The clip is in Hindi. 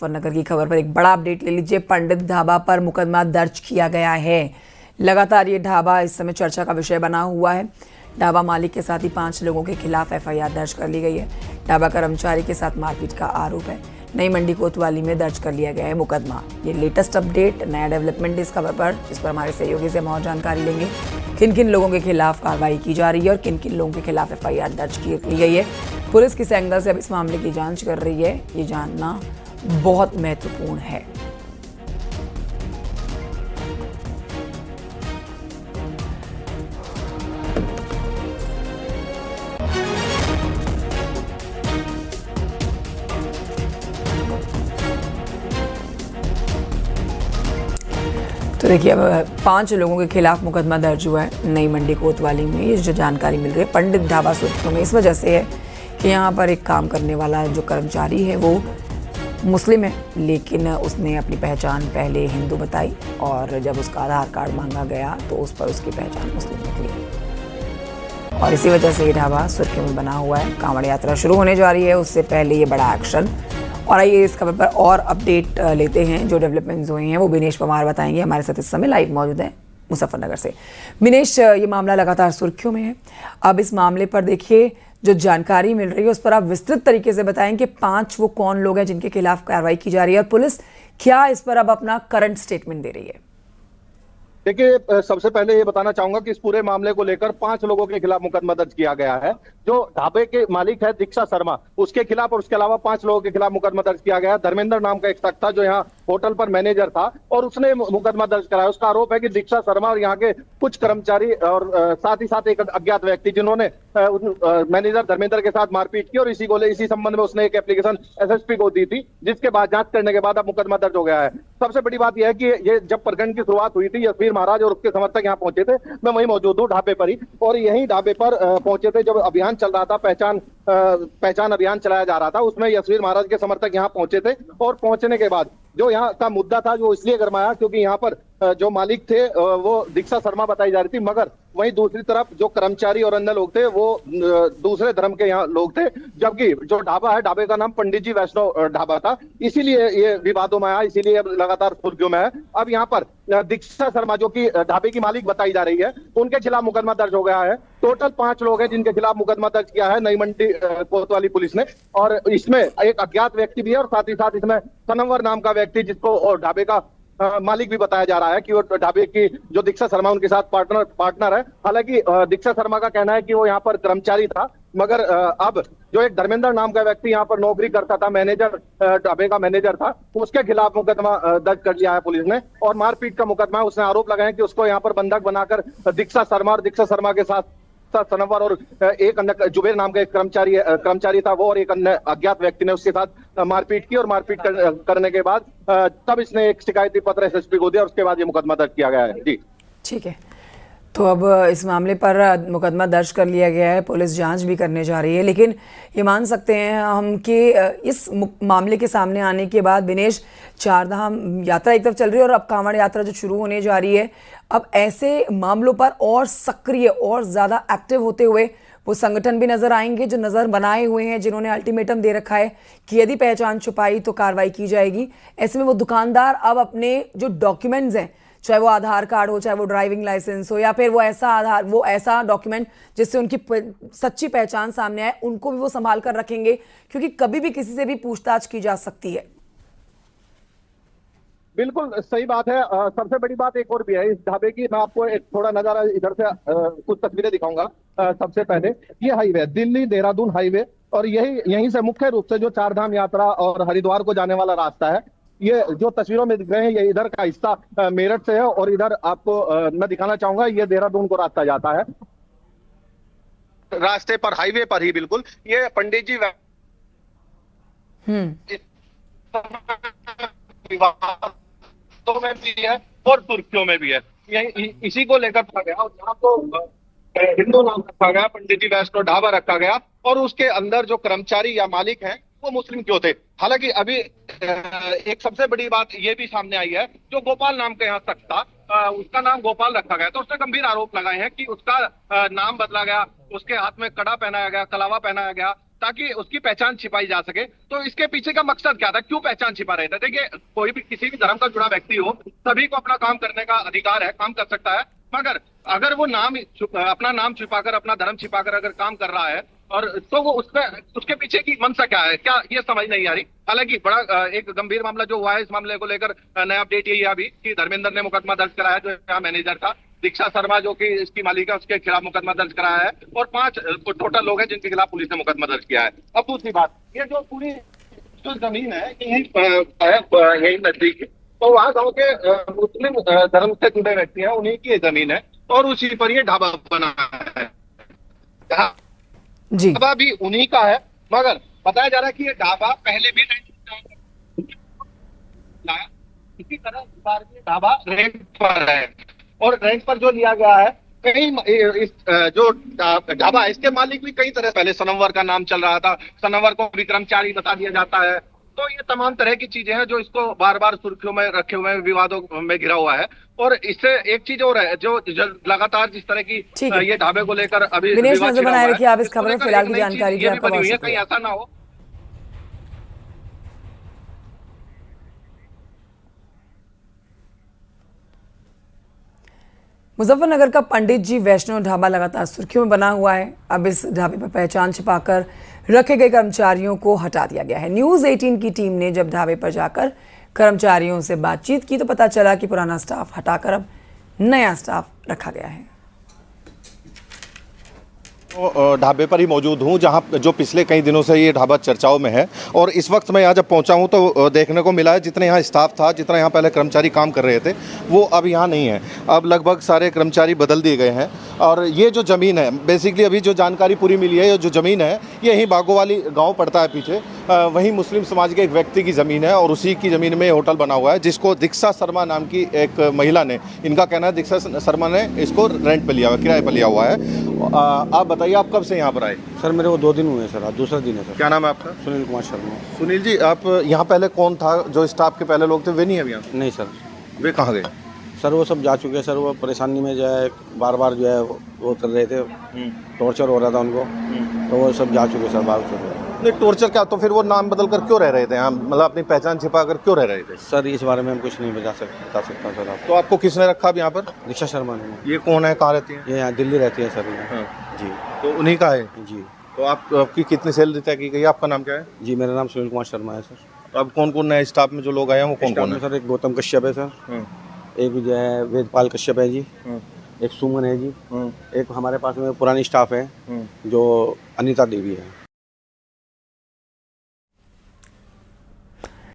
मुजफ्फरनगर की खबर पर एक बड़ा अपडेट ले लीजिए। पंडित ढाबा पर मुकदमा दर्ज किया गया है। लगातार ये ढाबा इस समय चर्चा का विषय बना हुआ है। ढाबा मालिक के साथ ही 5 लोगों के खिलाफ एफआईआर दर्ज कर ली गई है। ढाबा कर्मचारी के साथ मारपीट का आरोप है। नई मंडी कोतवाली में दर्ज कर लिया गया है मुकदमा। ये लेटेस्ट अपडेट, नया डेवलपमेंट इस खबर पर, जिस पर हमारे सहयोगी से हम और जानकारी लेंगे। किन किन लोगों के खिलाफ कार्रवाई की जा रही है और किन किन लोगों के खिलाफ एफआईआर दर्ज की गई है। पुलिस किस एंगल से अब इस मामले की जांच कर रही है, ये जानना बहुत महत्वपूर्ण है। तो देखिए, अब 5 लोगों के खिलाफ मुकदमा दर्ज हुआ है नई मंडी कोतवाली में। ये जो जानकारी मिल रही है पंडित ढाबा सुर्खियों में इस वजह से है कि यहाँ पर एक काम करने वाला जो कर्मचारी है वो मुस्लिम है, लेकिन उसने अपनी पहचान पहले हिंदू बताई और जब उसका आधार कार्ड मांगा गया तो उस पर उसकी पहचान मुस्लिम निकली और इसी वजह से ये ढाबा सुर्खियों में बना हुआ है। कांवड़ यात्रा शुरू होने जा रही है, उससे पहले ये बड़ा एक्शन। और आइए इस खबर पर और अपडेट लेते हैं। जो डेवलपमेंट्स हुए हैं वो विनेश परमार बताएंगे। हमारे साथ इस समय लाइव मौजूद हैं मुजफ्फरनगर से। विनेश, ये मामला लगातार सुर्खियों में है। अब इस मामले पर देखिए, जो जानकारी मिल रही है उस पर आप विस्तृत तरीके से बताएं कि 5 वो कौन लोग हैं जिनके खिलाफ कार्रवाई की जा रही है और पुलिस क्या इस पर अब अपना करंट स्टेटमेंट दे रही है। देखिए, सबसे पहले ये बताना चाहूंगा कि इस पूरे मामले को लेकर 5 लोगों के खिलाफ मुकदमा दर्ज किया गया है। जो ढाबे के मालिक है दीक्षा शर्मा, उसके खिलाफ और उसके अलावा 5 लोगों के खिलाफ मुकदमा दर्ज किया गया है। धर्मेंद्र नाम का एक शख्स था जो यहाँ होटल पर मैनेजर था और उसने मुकदमा दर्ज कराया। उसका आरोप है कि दीक्षा शर्मा और यहाँ के कुछ कर्मचारी और साथ ही साथ एक अज्ञात व्यक्ति जिन्होंने मैनेजर धर्मेंद्र के साथ मारपीट की और इसी संबंध में उसने एक एप्लीकेशन एसएसपी को दी थी, जिसके बाद जांच करने के बाद अब मुकदमा दर्ज हो गया है। सबसे बड़ी बात यह है कि ये जब प्रकरण की शुरुआत हुई थी, यशवीर महाराज और उसके समर्थक यहाँ पहुंचे थे। मैं वहीं मौजूद हूँ ढाबे पर ही, और यहीं ढाबे पर पहुंचे थे जब अभियान चल रहा था, पहचान अभियान चलाया जा रहा था। उसमें यशवीर महाराज के समर्थक यहाँ पहुंचे थे और पहुंचने के बाद जो यहाँ का मुद्दा था जो इसलिए गरमाया क्योंकि यहाँ पर जो मालिक थे वो दीक्षा शर्मा बताई जा रही थी, मगर वहीं दूसरी तरफ जो कर्मचारी और अन्य लोग थे वो दूसरे धर्म के यहाँ लोग थे। जबकि जो ढाबा है, ढाबे का नाम पंडित जी वैष्णव ढाबा था, इसीलिए ये विवादों में आया, इसीलिए अब लगातार सुर्खियों में है। अब यहाँ पर दीक्षा शर्मा जो कि ढाबे की मालिक बताई जा रही है, उनके खिलाफ मुकदमा दर्ज हो गया है। टोटल 5 लोग हैं जिनके खिलाफ मुकदमा दर्ज किया है नई मंडी कोतवाली पुलिस ने, और इसमें एक अज्ञात व्यक्ति भी है और साथ ही साथ इसमें सनवर नाम का व्यक्ति, जिसको ढाबे का मालिक भी बताया जा रहा है कि वो ढाबे की जो दीक्षा शर्मा उनके साथ पार्टनर है। हालांकि दीक्षा शर्मा का कहना है कि वो यहाँ पर कर्मचारी था, मगर अब जो एक धर्मेंद्र नाम का व्यक्ति यहाँ पर नौकरी करता था, मैनेजर, ढाबे का मैनेजर था, उसके खिलाफ मुकदमा दर्ज कर लिया है पुलिस ने और मारपीट का मुकदमा है। उसने आरोप लगाए कि उसको यहाँ पर बंधक बनाकर दीक्षा शर्मा के साथ सनवर और एक अन्य जुबेर नाम का एक कर्मचारी था, वो और एक अन्य अज्ञात व्यक्ति ने उसके साथ मारपीट की और मारपीट करने के बाद तब इसने एक शिकायती पत्र एसएसपी को दिया और उसके बाद ये मुकदमा दर्ज किया गया है। जी ठीक है, तो अब इस मामले पर मुकदमा दर्ज कर लिया गया है, पुलिस जांच भी करने जा रही है। लेकिन ये मान सकते हैं हम कि इस मामले के सामने आने के बाद विनेश, चारधाम यात्रा एक तरफ चल रही है और अब कांवड़ यात्रा जो शुरू होने जा रही है, अब ऐसे मामलों पर और सक्रिय और ज़्यादा एक्टिव होते हुए वो संगठन भी नज़र आएंगे जो नज़र बनाए हुए हैं, जिन्होंने अल्टीमेटम दे रखा है कि यदि पहचान छुपाई तो कार्रवाई की जाएगी। ऐसे में वो दुकानदार अब अपने जो डॉक्यूमेंट्स हैं, चाहे वो आधार कार्ड हो, चाहे वो ड्राइविंग लाइसेंस हो, या फिर वो ऐसा डॉक्यूमेंट जिससे उनकी सच्ची पहचान सामने आए, उनको भी वो संभाल कर रखेंगे, क्योंकि कभी भी किसी से भी पूछताछ की जा सकती है। बिल्कुल सही बात है। सबसे बड़ी बात एक और भी है इस ढाबे की, मैं आपको एक थोड़ा नजारा इधर से कुछ तस्वीरें दिखाऊंगा। सबसे पहले ये हाईवे, दिल्ली देहरादून हाईवे, और यहीं से मुख्य रूप से जो चारधाम यात्रा और हरिद्वार को जाने वाला रास्ता है, ये जो तस्वीरों में दिख रहे हैं, ये इधर का हिस्सा मेरठ से है और इधर आपको मैं दिखाना चाहूंगा, ये देहरादून को रास्ता जाता है। रास्ते पर, हाईवे पर ही बिल्कुल, ये पंडित जी तो में भी है और तुर्कियों में भी है। इसी को लेकर रखा गया, और यहाँ तो हिंदू नाम रखा गया, पंडित जी वैष्णव ढाबा रखा गया, और उसके अंदर जो कर्मचारी या मालिक हैं वो मुस्लिम क्यों थे। हालांकि अभी एक सबसे बड़ी बात ये भी सामने आई है, जो गोपाल नाम का यहाँ शख्स था, उसका नाम गोपाल रखा गया, तो उसने गंभीर आरोप लगाए हैं कि उसका नाम बदला गया, उसके हाथ में कड़ा पहनाया गया, कलावा पहनाया गया, ताकि उसकी पहचान छिपाई जा सके। तो इसके पीछे का मकसद क्या था, क्यों पहचान छिपा रहे थे? देखिए, कोई भी किसी भी धर्म का जुड़ा व्यक्ति हो, सभी को अपना काम करने का अधिकार है, काम कर सकता है, मगर अगर वो अपना नाम छिपाकर, अपना धर्म छिपाकर अगर काम कर रहा है, और तो वो उसके पीछे की मंशा क्या है, क्या ये समझ नहीं आ रही। हालांकि बड़ा एक गंभीर मामला जो हुआ है, इस मामले को लेकर नया अपडेट यही है अभी कि धर्मेंद्र ने मुकदमा दर्ज कराया, जो यहाँ मैनेजर था दीक्षा शर्मा, जो कि इसकी मालिका, उसके खिलाफ मुकदमा दर्ज कराया है, और 5 टोटल लोग हैं जिनके खिलाफ पुलिस ने मुकदमा दर्ज किया है। अब दूसरी बात, ये जो पूरी जो जमीन है यही नजदीक, तो वहाँ गाँव के मुस्लिम धर्म से जुड़े व्यक्ति हैं, उन्हीं की जमीन है, और उसी पर ये ढाबा बना है। जी, ढाबा भी उन्हीं का है, मगर बताया जा रहा है कि ये ढाबा पहले भी लाया, इसी तरह इस बार ये ढाबा रेंट पर है, और रेंट पर जो लिया गया है, कई इस जो ढाबा है, इसके मालिक भी कई तरह, पहले सनमवर का नाम चल रहा था, सनमवर को भी कर्मचारी बता दिया जाता है। तो ये तमाम तरह की चीजें हैं जो इसको बार बार सुर्खियों में रखे हुए हैं, विवादों में घिरा हुआ है। और इससे एक चीज और है, जो लगातार जिस तरह की ठीक है। ये ढाबे को लेकर अभी विनेश, विवाद नजर छिड़ा बनाए हुआ है, रखिए आप इस इसको खबर में। लेकर फिलहाल एक की नई जानकारी चीज के ये लिए भी आपका बनी बहुत हुई है, शुक्रिया। कहीं ऐसा ना हो। मुजफ्फरनगर का पंडित जी वैष्णव ढाबा लगातार सुर्खियों में बना हुआ है। अब इस ढाबे पर पहचान छिपाकर रखे गए कर्मचारियों को हटा दिया गया है। न्यूज़ 18 की टीम ने जब ढाबे पर जाकर कर्मचारियों से बातचीत की तो पता चला कि पुराना स्टाफ हटाकर अब नया स्टाफ रखा गया है। तो ढाबे पर ही मौजूद हूँ, जहाँ जो पिछले कई दिनों से ये ढाबा चर्चाओं में है, और इस वक्त मैं यहाँ जब पहुँचा हूँ तो देखने को मिला है जितने यहाँ स्टाफ था, जितना यहाँ पहले कर्मचारी काम कर रहे थे, वो अब यहाँ नहीं है। अब लगभग सारे कर्मचारी बदल दिए गए हैं। और ये जो ज़मीन है, बेसिकली अभी जो जानकारी पूरी मिली है, ये जो ज़मीन है ये यहीं बागोवाली गाँव पड़ता है पीछे, वहीं मुस्लिम समाज के एक व्यक्ति की ज़मीन है, और उसी की ज़मीन में होटल बना हुआ है, जिसको दीक्षा शर्मा नाम की एक महिला ने, इनका कहना है दीक्षा शर्मा ने इसको रेंट पर लिया हुआ, किराए पर लिया हुआ है। आप बताइए, आप कब से यहाँ पर आए? सर मेरे को 2 दिन हुए सर, आज दूसरा दिन है सर। क्या नाम है आपका? सुनील कुमार शर्मा। सुनील जी, आप यहाँ पहले कौन था? जो स्टाफ के पहले लोग थे वे नहीं है यहाँ? नहीं सर, वे कहाँ गए? सर वो सब जा चुके हैं सर। वो परेशानी में जो है बार बार जो है वो कर रहे थे, टॉर्चर हो रहा था उनको, तो वो सब जा चुके सर, भाग चुके। नहीं, टॉर्चर क्या? तो फिर वो नाम बदल कर क्यों रह रहे थे यहाँ, मतलब अपनी पहचान छिपा कर क्यों रह रहे थे? सर इस बारे में हम कुछ नहीं बता सकता सर। आप तो आपको किसने रखा अब यहाँ पर? दीक्षा शर्मा ने। ये कौन है, कहाँ रहती है? ये यहाँ दिल्ली रहती है सर यहाँ। हाँ। जी तो उन्हीं का है? जी तो आपकी कितनी सैलरी तय की गई? आपका नाम क्या है? जी, मेरा नाम सुनील कुमार शर्मा है सर। तो अब कौन कौन नए स्टाफ में जो लोग आए हैं वो कौन कौन है? सर एक गौतम कश्यप है सर, एक जो है वेदपाल कश्यप है जी, एक सुमन है जी, एक हमारे पास में पुरानी स्टाफ है जो अनीता देवी है।